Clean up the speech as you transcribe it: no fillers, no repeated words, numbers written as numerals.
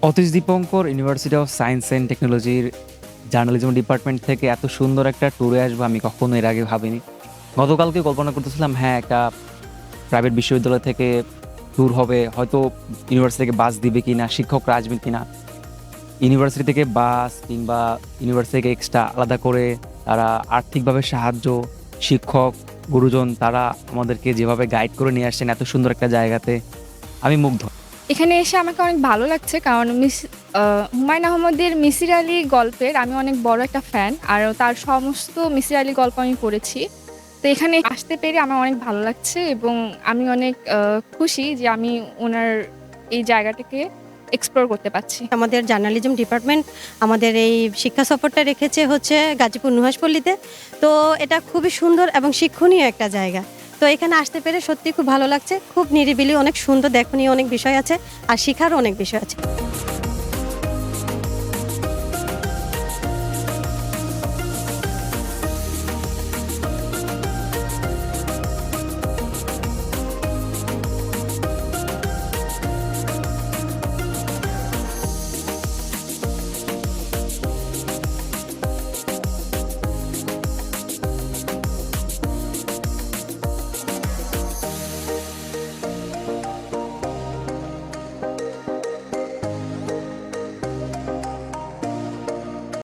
Atish Dipankar university of science and টেকনোলজির journalism department থেকে এত সুন্দর একটা ট্যুরে আসবো আমি কখনো এর আগে ভাবিনি। গতকালকে কল্পনা করতেছিলাম, হ্যাঁ, একটা প্রাইভেট বিশ্ববিদ্যালয় থেকে ট্যুর হবে, হয়তো ইউনিভার্সিটি থেকে বাস দিবে কিনা, শিক্ষকরা আসবেন কিনা। ইউনিভার্সিটি থেকে বাস কিংবা ইউনিভার্সিটি থেকে এক্সট্রা আলাদা করে তারা আর্থিকভাবে সাহায্য, শিক্ষক, গুরুজন তারা আমাদেরকে যেভাবে গাইড করে নিয়ে আসছেন এত সুন্দর একটা জায়গাতে, আমি মুগ্ধ। এখানে এসে আমাকে অনেক ভালো লাগছে কারণ হুমায়ূন আহমেদের মিসির আলী গল্পের আমি অনেক বড় একটা ফ্যান আর তার সমস্ত মিসির আলী গল্প আমি পড়েছি। তো এখানে আসতে পেরে আমার অনেক ভালো লাগছে এবং আমি অনেক খুশি যে আমি ওনার এই জায়গাটাকে এক্সপ্লোর করতে পারছি। আমাদের জার্নালিজম ডিপার্টমেন্ট আমাদের এই শিক্ষা সফরটা রেখেছে হচ্ছে গাজীপুর নুহাশপল্লীতে। তো এটা খুবই সুন্দর এবং শিক্ষণীয় একটা জায়গা। তো এখানে আসতে পেরে সত্যি খুব ভালো লাগছে। খুব নিরিবিলি, অনেক সুন্দর, দেখনীয় অনেক বিষয় আছে আর শেখারও অনেক বিষয় আছে।